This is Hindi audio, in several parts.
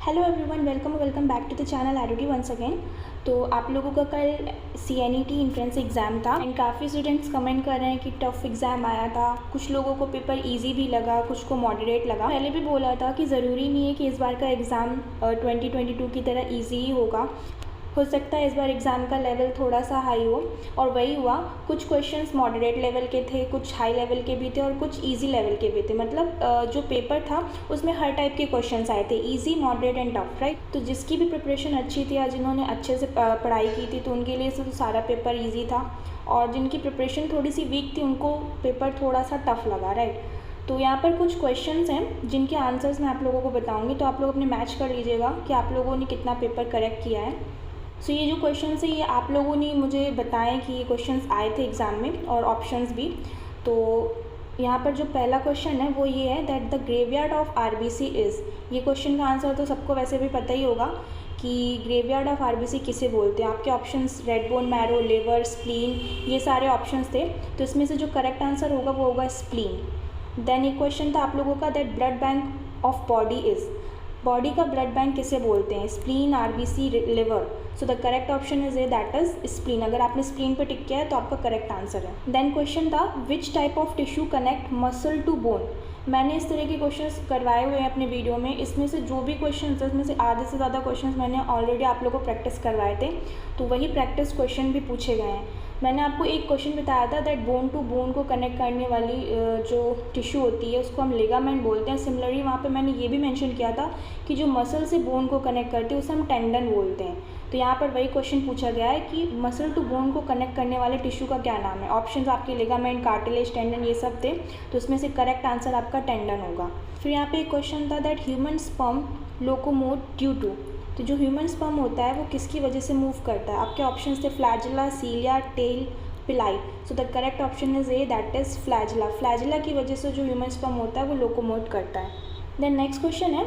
Hello everyone, welcome back to the channel RD once again. तो आप लोगों का कल CNET इंट्रेंस एग्ज़ाम था एंड काफ़ी स्टूडेंट्स कमेंट कर रहे हैं कि टफ़ एग्ज़ाम आया था। कुछ लोगों को पेपर इजी भी लगा, कुछ को मॉडरेट लगा। पहले भी बोला था कि ज़रूरी नहीं है कि इस बार का एग्ज़ाम 2022 की तरह ईजी ही होगा। हो सकता है इस बार एग्ज़ाम का लेवल थोड़ा सा हाई हो, और वही हुआ। कुछ क्वेश्चंस मॉडरेट लेवल के थे, कुछ हाई लेवल के भी थे और कुछ इजी लेवल के भी थे। मतलब जो पेपर था उसमें हर टाइप के क्वेश्चंस आए थे, easy, moderate and tough, right. तो जिसकी भी प्रिपरेशन अच्छी थी या जिन्होंने अच्छे से पढ़ाई की थी तो उनके लिए तो सारा पेपर ईजी था, और जिनकी प्रिपरेशन थोड़ी सी वीक थी उनको पेपर थोड़ा सा टफ लगा, राइट। तो यहाँ पर कुछ क्वेश्चंस हैं जिनके आंसर्स मैं आप लोगों को बताऊँगी, तो आप लोग अपने मैच कर लीजिएगा कि आप लोगों ने कितना पेपर करेक्ट किया है। सो ये जो क्वेश्चन है ये आप लोगों ने मुझे बताएं कि ये क्वेश्चंस आए थे एग्ज़ाम में, और ऑप्शंस भी। तो यहाँ पर जो पहला क्वेश्चन है वो ये है that the graveyard of RBC is. ये क्वेश्चन का आंसर तो सबको वैसे भी पता ही होगा कि ग्रेवयार्ड ऑफ RBC किसे बोलते हैं। आपके options red bone marrow, liver, spleen, ये सारे ऑप्शंस थे। तो इसमें से जो करेक्ट आंसर होगा वो होगा स्प्लीन। देन एक क्वेश्चन था आप लोगों का that blood bank of body is. Body का ब्लड बैंक किसे बोलते हैं? Spleen, RBC, liver. So the correct option is A that is spleen. अगर आपने स्प्लीन पे टिक किया है तो आपका करेक्ट आंसर है। देन क्वेश्चन था which type of tissue connect muscle to bone. मैंने इस तरह के क्वेश्चंस करवाए हुए हैं अपने वीडियो में। इसमें से जो भी क्वेश्चंस है उसमें से आधे से ज़्यादा क्वेश्चंस मैंने ऑलरेडी आप लोगों को प्रैक्टिस करवाए थे, तो वही प्रैक्टिस क्वेश्चन भी पूछे गए हैं। मैंने आपको एक क्वेश्चन बताया था दैट बोन टू बोन को कनेक्ट करने वाली जो टिश्यू होती है उसको हम लिगामेंट बोलते हैं। सिमिलरली वहाँ पे मैंने ये भी मेंशन किया था कि जो मसल से बोन को कनेक्ट करती है उसे हम टेंडन बोलते हैं। तो यहाँ पर वही क्वेश्चन पूछा गया है कि मसल टू बोन को कनेक्ट करने वाले टिश्यू का क्या नाम है। ऑप्शंस आपके लिगामेंट, कार्टिलेज, टेंडन ये सब थे, तो उसमें से करेक्ट आंसर आपका टेंडन होगा। फिर यहाँ पे एक क्वेश्चन था that human sperm locomote due to. तो जो ह्यूमन स्पर्म होता है वो किसकी वजह से मूव करता है? आपके ऑप्शंस थे फ्लैजिला, सीलिया, टेल, पिलाई। सो the correct option is A that is flagella. Flagella की वजह से जो ह्यूमन स्पर्म होता है वो लोकोमोट करता है। देन नेक्स्ट क्वेश्चन है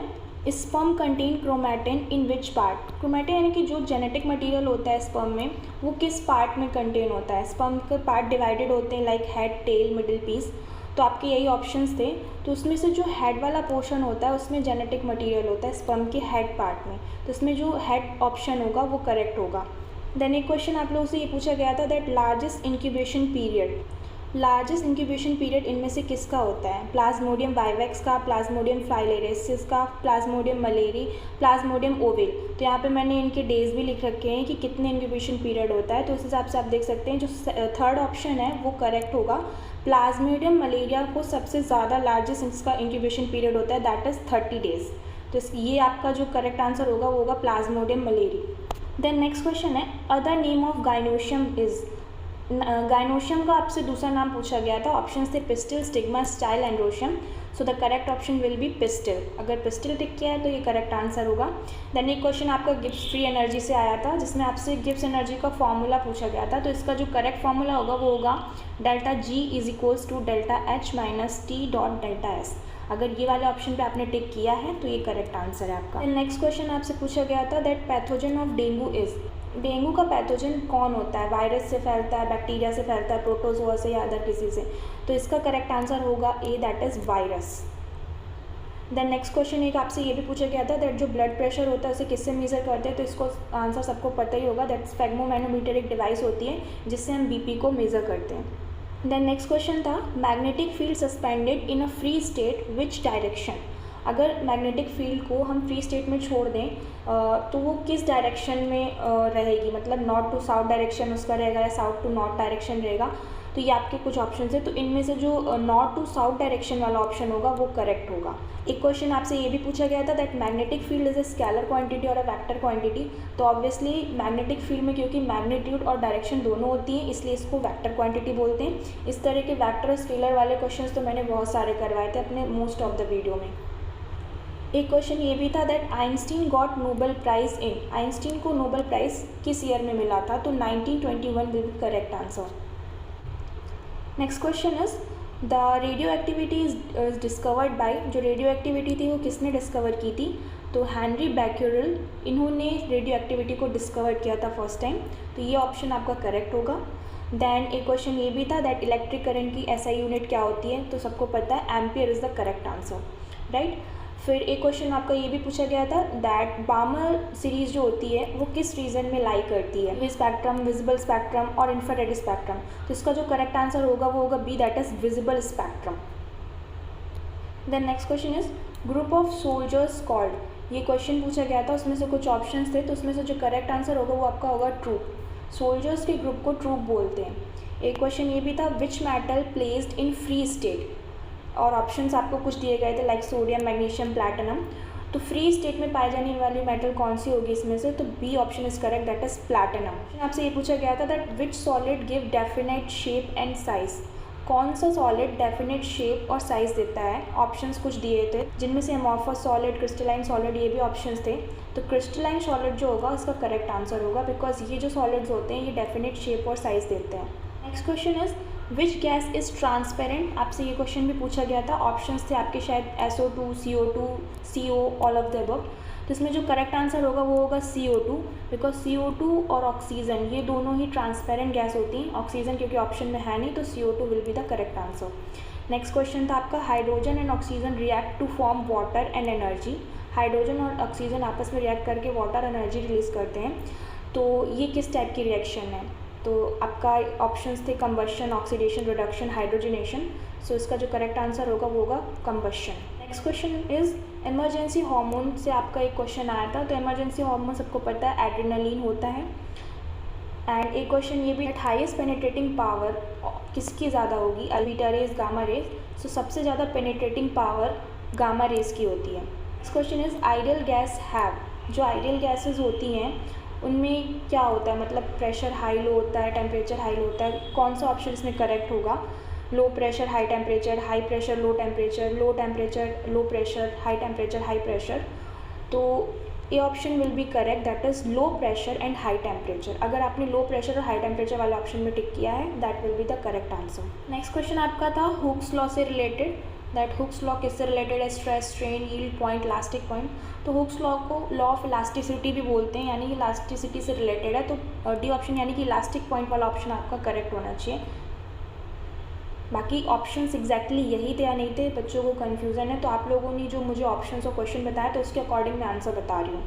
sperm contain chromatin in which part. Chromatin यानी कि जो जेनेटिक मटेरियल होता है स्पर्म में वो किस पार्ट में कंटेन होता है? स्पर्म के पार्ट डिवाइडेड होते हैं like head, tail, middle piece. तो आपके यही ऑप्शंस थे। तो उसमें से जो हेड वाला पोर्शन होता है उसमें जेनेटिक मटेरियल होता है स्पर्म के हेड पार्ट में, तो इसमें जो हेड ऑप्शन होगा वो करेक्ट होगा। देन एक क्वेश्चन आप लोगों से ये पूछा गया था that largest incubation period. Largest incubation period इनमें से किसका होता है? प्लाज्मोडियम वाइवेक्स का, प्लाज्मोडियम फाइलेरिसिस का, प्लाज्मोडियम मलेरी, प्लाज्मोडियम ओवेल। तो यहाँ पे मैंने इनके डेज भी लिख रखे हैं कि कितने इंक्यूबेशन पीरियड होता है, तो उस हिसाब से आप देख सकते हैं जो थर्ड ऑप्शन है वो करेक्ट होगा। प्लाज्मोडियम मलेरिया को सबसे ज़्यादा लार्जेस्ट इसका इंक्यूबेशन पीरियड होता है दैट इज़ 30 डेज। तो ये आपका जो करेक्ट आंसर होगा वो होगा plasmodium malariae. Then next question है other name of gynoecium is. Gynoecium का आपसे दूसरा नाम पूछा गया था। ऑप्शंस थे pistil, stigma, style, androecium. So the correct option will be pistil. अगर पिस्टिल टिक किया है तो ये करेक्ट आंसर होगा। देन एक क्वेश्चन आपका गिब्स फ्री एनर्जी से आया था जिसमें आपसे गिब्स एनर्जी का फॉर्मूला पूछा गया था। तो इसका जो करेक्ट फॉर्मूला होगा वो होगा delta G is equals to delta H minus T dot delta S। अगर ये वाले ऑप्शन पे आपने टिक किया है तो ये करेक्ट आंसर है आपका। नेक्स्ट क्वेश्चन आपसे पूछा गया था that pathogen of dengue is. Dengue का पैथोजन कौन होता है? वायरस से फैलता है, बैक्टीरिया से फैलता है, प्रोटोजोआ से या अदर किसी से? तो इसका करेक्ट आंसर होगा A that is virus. Then next question एक आपसे ये भी पूछा गया था दैट जो ब्लड प्रेशर होता है उसे किससे मेज़र करते हैं? तो इसको आंसर सबको पता ही होगा दैट स्फेग्मोमैनोमीटर एक डिवाइस होती है जिससे हम BP को मेज़र करते हैं। देन नेक्स्ट क्वेश्चन था magnetic field suspended in a free state which direction. अगर मैग्नेटिक फील्ड को हम फ्री स्टेट में छोड़ दें तो वो किस डायरेक्शन में रहेगी? मतलब नॉर्थ टू साउथ डायरेक्शन उसका रहेगा या साउथ टू नॉर्थ डायरेक्शन रहेगा? तो ये आपके कुछ ऑप्शन है। तो इनमें से जो नॉर्थ टू साउथ डायरेक्शन वाला ऑप्शन होगा वो करेक्ट होगा। एक क्वेश्चन आपसे ये भी पूछा गया था that magnetic field is a scalar quantity और अ वेक्टर क्वांटिटी। तो ऑब्वियसली मैग्नेटिक फील्ड में क्योंकि मैग्नीट्यूड और डायरेक्शन दोनों होती हैं इसलिए इसको वेक्टर क्वांटिटी बोलते हैं। इस तरह के वेक्टर और स्केलर वाले क्वेश्चन तो मैंने बहुत सारे करवाए थे अपने मोस्ट ऑफ द वीडियो में। एक क्वेश्चन ये भी था that Einstein got Nobel prize in. Einstein को नोबेल प्राइज़ किस ईयर में मिला था? तो 1921 will be correct answer. Next question is the radioactivity is discovered by. जो रेडियो एक्टिविटी थी वो किसने डिस्कवर की थी? तो हेनरी बैक्यूरेल, इन्होंने रेडियो एक्टिविटी को डिस्कवर किया था फर्स्ट टाइम। तो ये ऑप्शन आपका करेक्ट होगा। देन एक क्वेश्चन ये भी था दैट इलेक्ट्रिक करंट की SI यूनिट क्या होती है? तो सबको पता है ampere is the correct answer, right. फिर एक क्वेश्चन आपका ये भी पूछा गया था दैट बामर सीरीज़ जो होती है वो किस रीजन में लाई करती है, यूवी स्पेक्ट्रम, विजिबल स्पेक्ट्रम और इंफ्रारेड स्पेक्ट्रम। तो इसका जो करेक्ट आंसर होगा वो होगा B, that is visible spectrum. Then next question is group of soldiers called, ये क्वेश्चन पूछा गया था, उसमें से कुछ ऑप्शंस थे, तो उसमें से जो करेक्ट आंसर होगा वो आपका होगा ट्रूप। सोल्जर्स के ग्रुप को ट्रूप बोलते हैं। एक क्वेश्चन ये भी था which metal placed in free state, और ऑप्शंस आपको कुछ दिए गए थे लाइक सोडियम, मैग्नीशियम, प्लैटिनम। तो फ्री स्टेट में पाई जाने वाली मेटल कौन सी होगी इसमें से, तो B option is correct, that is platinum. आपसे ये पूछा गया था that which solid give definite shape and size, कौन सा सॉलिड डेफिनेट शेप और साइज देता है। ऑप्शंस कुछ दिए थे जिनमें से अमॉर्फस सॉलिड, क्रिस्टलाइन सॉलिड, ये भी ऑप्शंस थे। तो क्रिस्टलाइन सॉलिड जो होगा इसका करेक्ट आंसर होगा, बिकॉज ये जो सॉलिड्स होते हैं ये डेफिनेट शेप और साइज देते हैं। Next question is which gas is transparent, आपसे ये क्वेश्चन भी पूछा गया था। ऑप्शंस थे आपके शायद SO2, CO2, CO, all of the above. तो इसमें जो करेक्ट आंसर होगा वो होगा CO2, बिकॉज CO2 और ऑक्सीजन ये दोनों ही ट्रांसपेरेंट गैस होती हैं। ऑक्सीजन क्योंकि ऑप्शन में है नहीं, तो CO2 will be the correct answer. Next question था आपका hydrogen and oxygen react to form water and energy, hydrogen और ऑक्सीजन आपस में रिएक्ट करके वाटर एनर्जी रिलीज़ करते हैं। तो ये किस टाइप की रिएक्शन है, तो आपका ऑप्शंस थे कंबशन, ऑक्सीडेशन, रिडक्शन, हाइड्रोजनेशन। सो इसका जो करेक्ट आंसर होगा वो होगा combustion. Next question is emergency hormone से आपका एक क्वेश्चन आया था। तो इमरजेंसी हार्मोन सबको पता है एड्रेनलिन होता है। एंड एक क्वेश्चन ये भी हाईएस्ट पेनिट्रेटिंग पावर किसकी ज़्यादा होगी, अल्फा रेज, गामा रेज। सो सबसे ज़्यादा पेनिट्रेटिंग पावर गामा रेज की होती है। Next question is ideal guys have, जो आइडियल गैसेज होती हैं उनमें क्या होता है, मतलब प्रेशर हाई लो होता है, टेम्परेचर हाई लो होता है। कौन सा ऑप्शन इसमें करेक्ट होगा, low pressure high temperature, high pressure low temperature, low temperature low pressure, high temperature high pressure. तो A option will be correct, that is low pressure and high temperature. अगर आपने लो प्रेशर और हाई टेम्परेचर वाला ऑप्शन में टिक किया है, that will be the correct answer. Next question आपका था हुक्स लॉ से रिलेटेड, दैट हुक्स लॉ किससे रिलेटेड है, stress, strain, yield point, elastic point. तो हुक्स लॉ को लॉ ऑफ इलास्टिसिटी भी बोलते हैं, यानी कि इलास्टिसिटी से रिलेटेड है। तो डी ऑप्शन यानी कि इलास्टिक पॉइंट वाला ऑप्शन आपका करेक्ट होना चाहिए। बाकी ऑप्शंस एग्जैक्टली यही थे या नहीं थे, बच्चों को कन्फ्यूज़न है। तो आप लोगों ने जो मुझे ऑप्शंस और क्वेश्चन बताया तो उसके अकॉर्डिंग मैं आंसर बता रही हूँ।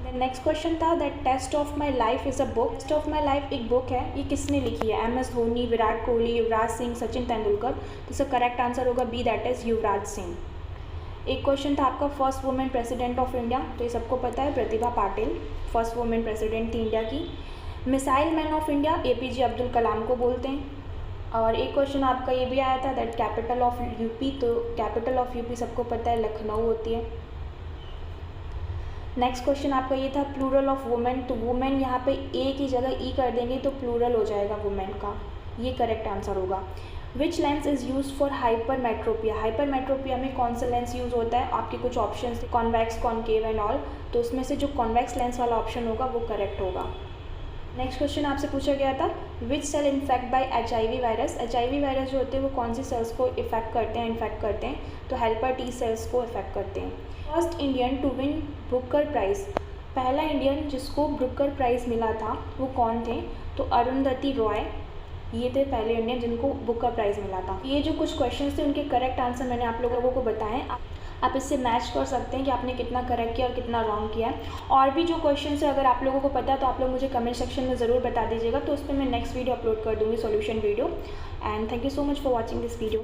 देन नेक्स्ट क्वेश्चन था that test of my life is a book, test of my life एक बुक है, ये किसने लिखी है, MS धोनी, विराट कोहली, युवराज सिंह, सचिन तेंदुलकर। तो इसका करेक्ट आंसर होगा B, that is Yuvraj Singh. एक क्वेश्चन था आपका first women president of India, तो ये सबको पता है Pratibha Patil first women president थी इंडिया की। Missile man of India APJ Abdul Kalam को बोलते हैं। और एक क्वेश्चन आपका ये भी आया था दैट कैपिटल ऑफ यूपी, तो कैपिटल ऑफ यूपी सबको पता है लखनऊ होती है। नेक्स्ट क्वेश्चन आपका ये था प्लूरल ऑफ वुमेन, तो वुमेन यहाँ पे ए की जगह ई कर देंगे तो प्लूरल हो जाएगा वुमेन का, ये करेक्ट आंसर होगा। Which lens is use for hypermetropia, hypermetropia में कौन सा लेंस यूज़ होता है, आपके कुछ option convex, concave and all. तो उसमें से जो कॉन्वेक्स लेंस वाला ऑप्शन होगा वो करेक्ट होगा। नेक्स्ट क्वेश्चन आपसे पूछा गया था which cell infect by HIV virus, HIV virus जो होते हैं वो कौन सी सेल्स को इफेक्ट करते हैं, इन्फेक्ट करते हैं, तो हेल्पर T सेल्स को इफेक्ट करते हैं। First Indian to win Booker prize, पहला इंडियन जिसको बुकर प्राइज़ मिला था वो कौन थे, तो अरुंधति रॉय, ये थे पहले इंडियन जिनको बुकर प्राइज़ मिला था। ये जो कुछ क्वेश्चंस थे उनके करेक्ट आंसर मैंने आप लोगों को बताएं। आप इससे मैच कर सकते हैं कि आपने कितना करेक्ट किया और कितना रॉन्ग किया है। और भी जो क्वेश्चंस है अगर आप लोगों को पता है तो आप लोग मुझे कमेंट सेक्शन में ज़रूर बता दीजिएगा, तो उस पर मैं नेक्स्ट वीडियो अपलोड कर दूँगी, solution video. And thank you so much for watching this video.